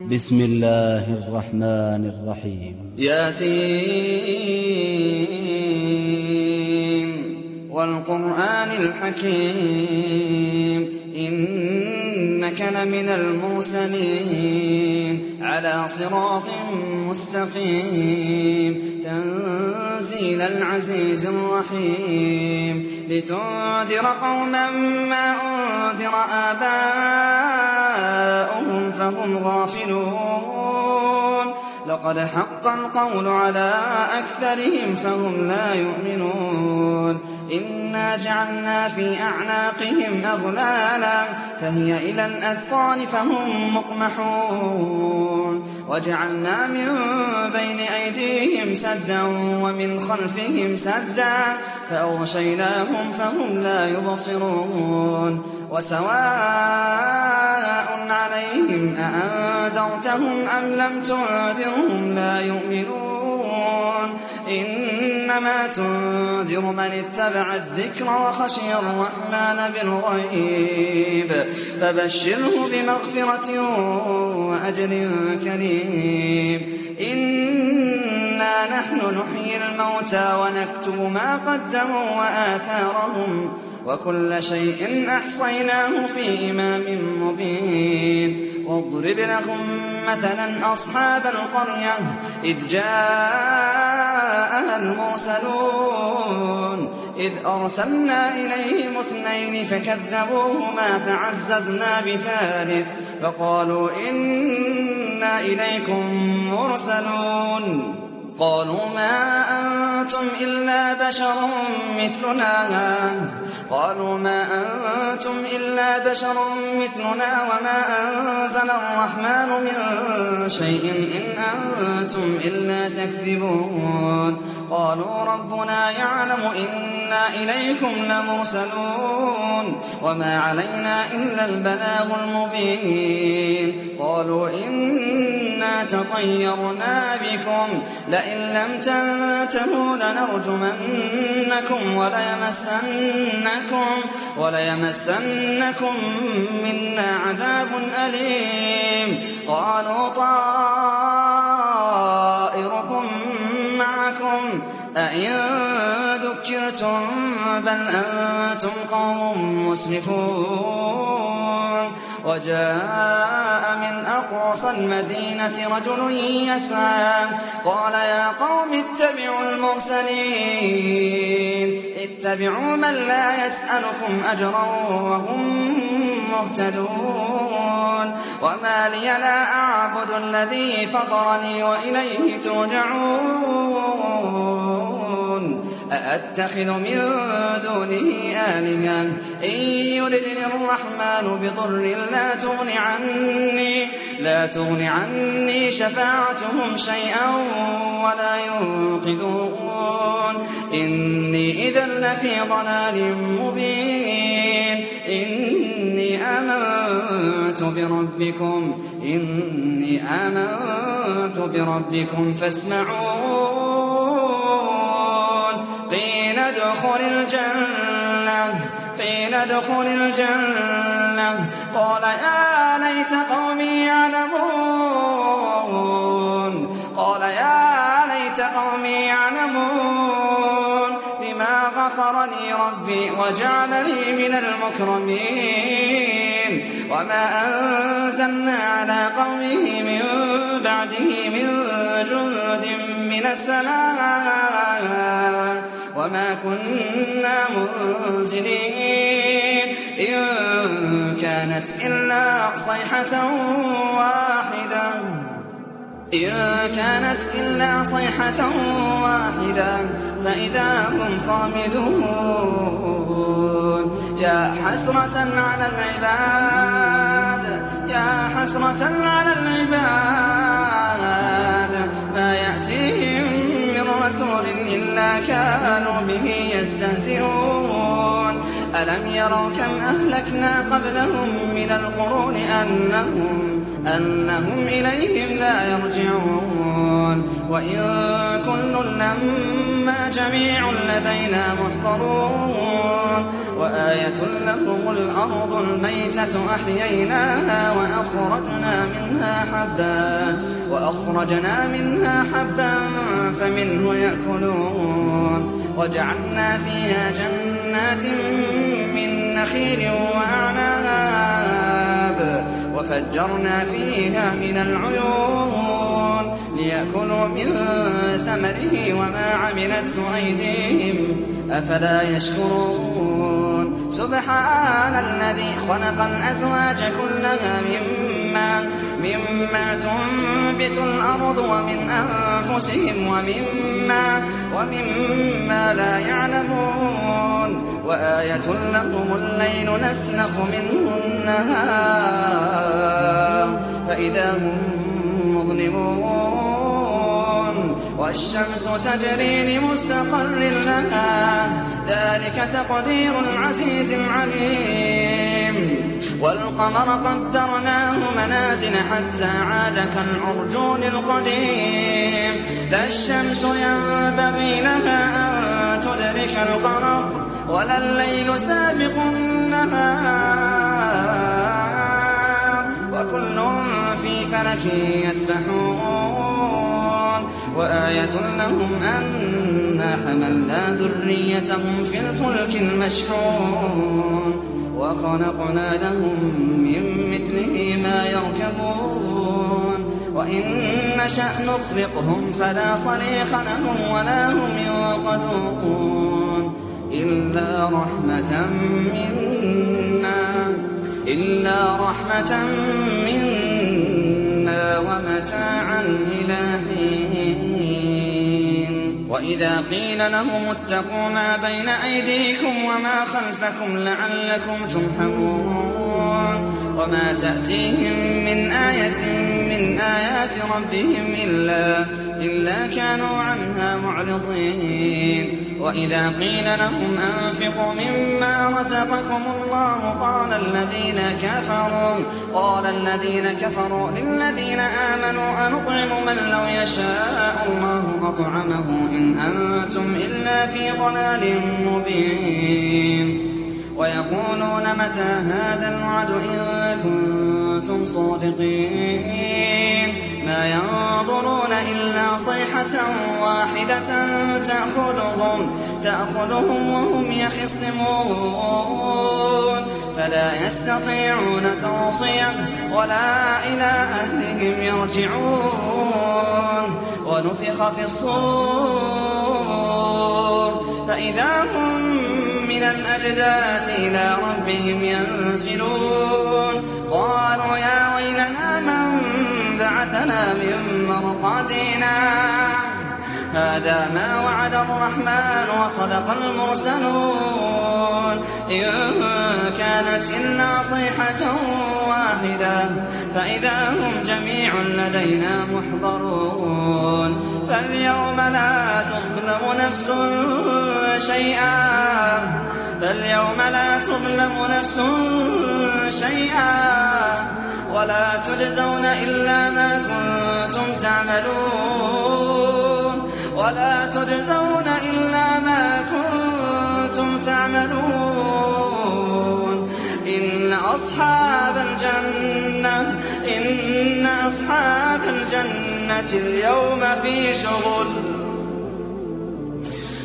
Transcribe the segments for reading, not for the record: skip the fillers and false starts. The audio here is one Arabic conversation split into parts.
بسم الله الرحمن الرحيم. ياسين والقرآن الحكيم إنك لمن المرسلين على صراط مستقيم تنزيل العزيز الرحيم لتنذر قوما ما أنذر آباؤهم فهم غافلون لقد حق القول على أكثرهم فهم لا يؤمنون إنا جعلنا في أعناقهم أغلالا فهي إلى الأذقان فهم مقمحون وجعلنا من بين أيديهم سدا ومن خلفهم سدا فأغشيناهم فهم لا يبصرون وسواء عليهم أأنذرتهم أم لم تنذرهم لا يؤمنون إنما تنذر من اتبع الذكر وخشي الرحمن بالغيب فبشره بمغفرة وأجر كريم إنا نحن نحيي الموتى ونكتب ما قدموا وآثارهم وكل شيء أحصيناه في إمام مبين واضرب لهم مثلا أصحاب القرية إذ جاءها المرسلون إذ أرسلنا إليهم 2 فكذبوهما فعززنا بثالث فقالوا إنا إليكم مرسلون قالوا ما أنتم إلا بشر مثلنا وما أنزل الرحمن من شيء إن أنتم إلا تكذبون قالوا ربنا يعلم إنا إليكم لمرسلون وما علينا إلا البلاغ المبين قالوا إنا تطيرنا بكم لئن لم تنتهوا لنرجمنكم وليمسنكم منا عذاب أليم قالوا طائركم معكم أئن ذكرتم بل أنتم قوم مسرفون وجاء من أقصى المدينة رجل يسعى قال يا قوم اتبعوا المرسلين اتبعوا من لا يسألكم أجرا وهم مهتدون وما لي لا أعبد الذي فطرني وإليه ترجعون أأتخذ من دونه آلهة إن يردني الرحمن بضر لا تغن عني شفاعتهم شيئا ولا ينقذون إني إذا لفي ضلال مبين إني آمنت بربكم فاسمعون قيل ادخل الجنة قال يا ليت قومي يعلمون بما غفر لي ربي وجعلني من المكرمين وما أنزلنا على قومه من بعده من جند من السماء وما كنا منزلين إن كانت إلا صيحة واحدة فإذا هم خامدون يا حسرة على العباد ما يأتيهم من رسول إلا كانوا به يستهزئون ألم يروا كم أهلكنا قبلهم من القرون القرون أنهم إليهم لا يرجعون وإن كل لما جميع لدينا محضرون وآية لهم الأرض الميتة أحييناها وأخرجنا منها حبا فمنه يأكلون وجعلنا فيها جنات من نخيل وأعناب وفجرنا فيها من العيون ليأكلوا من ثمره وما عملته أيديهم أفلا يشكرون سبحان الذي خلق الأزواج كلها مما تنبت الأرض ومن أنفسهم ومما لا يعلمون وآية لهم الليل نسلخ منه النهار فإذا هم مظلمون والشمس تجري لمستقر لها ذلك تقدير العزيز العليم والقمر قدرناه منازل حتى عاد كالعرجون القديم لا الشمس ينبغي لها أن تدرك القمر ولا الليل سابق النهار وكل في فلك يسبحون وآية لهم أنا حملنا ذريتهم في الفلك المشحون وخلقنا لهم من مثله ما يركبون وإن نشأ نخرقهم فلا صريخ لهم ولا هم يوقظون إلا رحمة منا ومتاعا إلى حين وإذا قيل لهم اتقوا ما بين أيديكم وما خلفكم لعلكم ترحمون وما تأتيهم من آية من آيات ربهم إلا كانوا عنها معرضين وإذا قيل لهم أنفقوا مما رزقكم الله قال الذين كفروا للذين آمنوا أنطعم من لو يشاء الله أطعمه إن أنتم إلا في ضلال مبين ويقولون متى هذا الوعد إن كنتم صادقين ما ينظرون إلا صيحة واحدة تأخذهم وهم يخصمون فلا يستطيعون توصية ولا إلى أهلهم يرجعون ونفخ في الصور فإذا هم من الأجداث إلى ربهم ينسلون قالوا يا ويلنا من بعثنا من مرقدنا هذا ما وعد الرحمن وصدق المرسلون إن كانت إلا صيحة واحدة فإذا هم جميع لدينا محضرون فاليوم لا تظلم نفس شيئا ولا تجزون إلا ما كنتم تعملون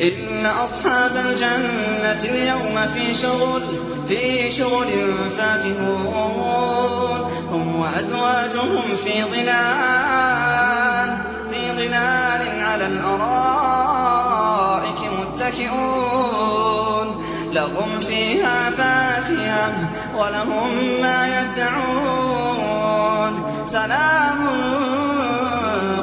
إن أصحاب الجنة اليوم في شغل فاكهون هم وأزواجهم في ظلال على الأرائك متكئون لهم فيها فاكهة ولهم ما يدعون سلام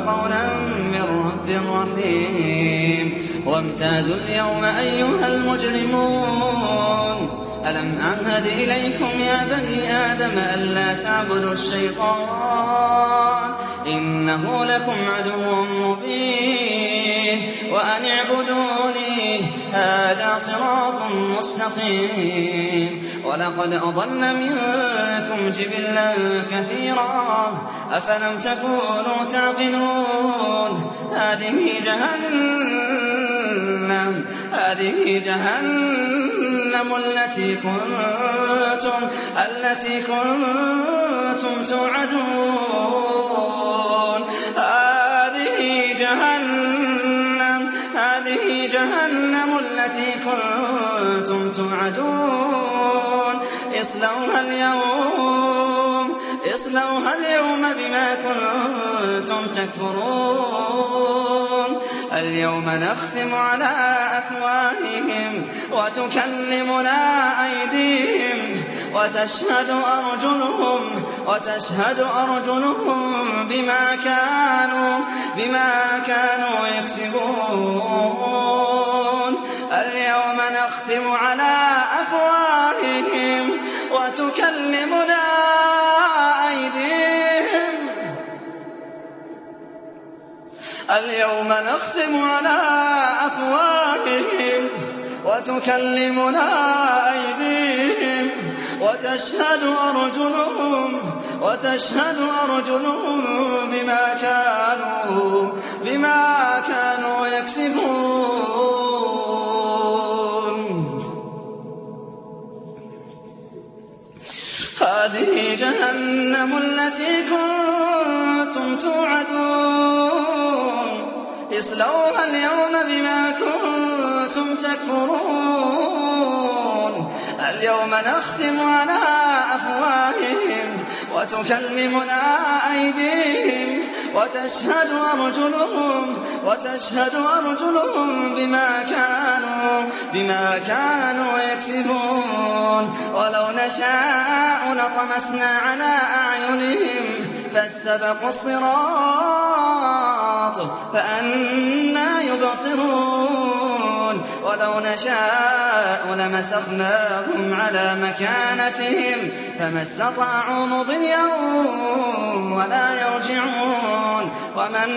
قولا من رب رحيم وامتازوا اليوم أيها المجرمون ألم أعهد إليكم يا بني آدم ألا تعبدوا الشيطان إنه لكم عدو مبين وأن اعبدوني هذا صراط مستقيم وَلَقَدْ أَضَلَّ مِنكُمْ جِبِلًّا كَثِيرًا أَفَلَمْ تَكُونُوا تَعْقِلُونَ هَٰذِهِ جَهَنَّمُ الَّتِي كُنتُمْ تُوعَدُونَ هَٰذِهِ جَهَنَّمُ الَّتِي كُنتُمْ تُوعَدُونَ اصْلَوْهَا الْيَوْمَ بِمَا كُنتُمْ تَكْفُرُونَ الْيَوْمَ نَخْتِمُ عَلَىٰ أَفْوَاهِهِمْ وَتُكَلِّمُنَا أَيْدِيهِمْ وَتَشْهَدُ أَرْجُلُهُم بِمَا كَانُوا يَكْسِبُونَ الْيَوْمَ نَخْتِمُ عَلَىٰ أَفْوَاهِهِمْ وَتُكَلِّمُنَا أَيْدِيهِمْ وَتَشْهَدُ أَرْجُلُهُم بِمَا كَانُوا يَكْسِبُونَ هَٰذِهِ جَهَنَّمُ الَّتِي كُنتُمْ تُوعَدُونَ اصْلَوْهَا الْيَوْمَ بِمَا كُنتُمْ تَكْفُرُونَ الْيَوْمَ نَخْتِمُ عَلَىٰ أَفْوَاهِهِمْ وَتُكَلِّمُنَا أَيْدِيهِمْ وَتَشْهَدُ أَرْجُلُهُم بِمَا كَانُوا يَكْسِبُونَ وَلَوْ نَشَاءُ لَطَمَسْنَا عَلَىٰ أَعْيُنِهِمْ فَاسْتَبَقُوا الصِّرَاطَ فَأَنَّىٰ يُبْصِرُونَ وَلَوْ نَشَاءُ لَمَسَخْنَاهُمْ عَلَىٰ مَكَانَتِهِمْ فَمَا اسْتَطَاعُوا مُضِيًّا وَلَا يَرْجِعُونَ وَمَن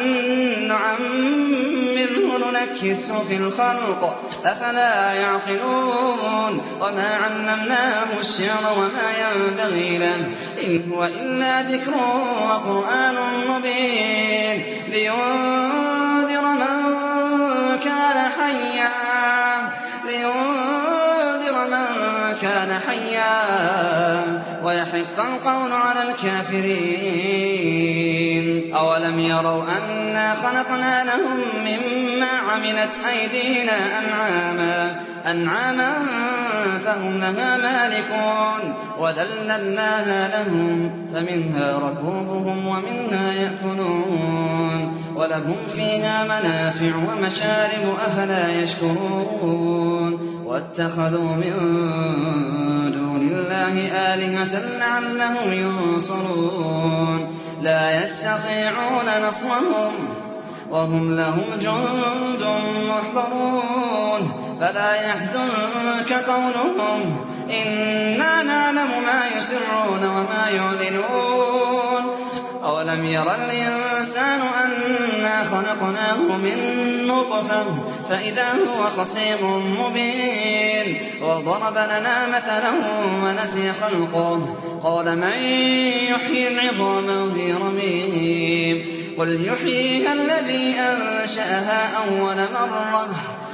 نُّعَمِّرْهُ نُنَكِّسْهُ فِي الْخَلْقِ ۖ أَفَلَا يَعْقِلُونَ وَمَا عَلَّمْنَاهُ الشِّعْرَ وَمَا يَنبَغِي لَهُ ۚ إِنْ هُوَ إِلَّا ذِكْرٌ وَقُرْآنٌ مُّبِينٌ لِّيُنذِرَ مَن كَانَ حَيًّا وَيَحِقَّ الْقَوْلُ عَلَى الْكَافِرِينَ أَوَلَمْ يَرَوْا أَنَّا خَلَقْنَا لَهُم مِّمَّا عَمِلَتْ أَيْدِينَا أَنْعَامًا فَهُمْ لَهَا مَالِكُونَ وَذَلَّلْنَاهَا لَهُمْ فَمِنْهَا رَكُوبُهُمْ وَمِنْهَا يَأْكُلُونَ وَلَهُمْ فِيهَا مَنَافِعُ وَمَشَارِبُ أَفَلَا يَشْكُرُونَ وَاتَّخَذُوا مِن دُونِ اللَّهِ آلِهَةً لَّعَلَّهُمْ يُنصَرُونَ لَا يَسْتَطِيعُونَ نَصْرَهُمْ وَهُمْ لَهُمْ جُندٌ مُّحْضَرُونَ فَلَا يَحْزُنكَ قَوْلُهُمْ إِنَّا نَعْلَمُ مَا يُسِرُّونَ وَمَا يُعْلِنُونَ أَوَلَمْ يَرَ الْإِنسَانُ أَنَّا خَلَقْنَاهُ مِن نُّطْفَةٍ فَإِذَا هُوَ خَصِيمٌ مُّبِينٌ وَضَرَبَ لَنَا مَثَلًا وَنَسِيَ خَلْقَهُ قَالَ مَن يُحْيِي الْعِظَامَ وَهِيَ رَمِيمٌ قُلْ يُحْيِيهَا الَّذِي أَنشَأَهَا أَوَّلَ مَرَّةٍ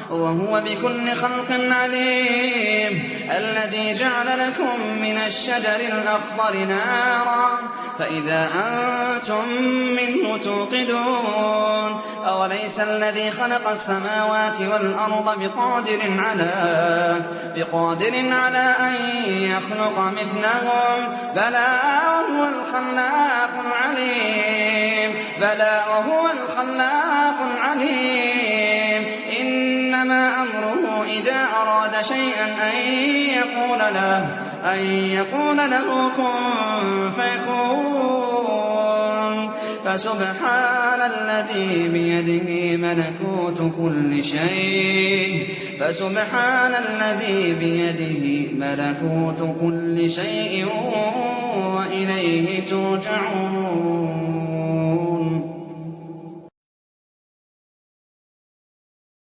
وَهُوَ بِكُلِّ خَلْقٍ عَلِيمٌ الَّذِي جَعَلَ لَكُم مِّنَ الشَّجَرِ الْأَخْضَرِ نَارًا فَإِذَا أَنتُم مِّنْهُ تُوقِدُونَ أَوَلَيْسَ الَّذِي خَلَقَ السَّمَاوَاتِ وَالْأَرْضَ بِقَادِرٍ عَلَىٰ أَن يَخْلُقَ مِثْلَهُم بَلَىٰ وَهُوَ الْخَلَّاقُ الْعَلِيمُ إِنَّمَا أَمْرُهُ إِذَا أَرَادَ شَيْئًا أَن يَقُولَ لَهُ كُن فَيَكُونُ فَسُبْحَانَ الَّذِي بِيَدِهِ مَلَكُوتُ كُلِّ شَيْءٍ وَإِلَيْهِ تُرْجَعُونَ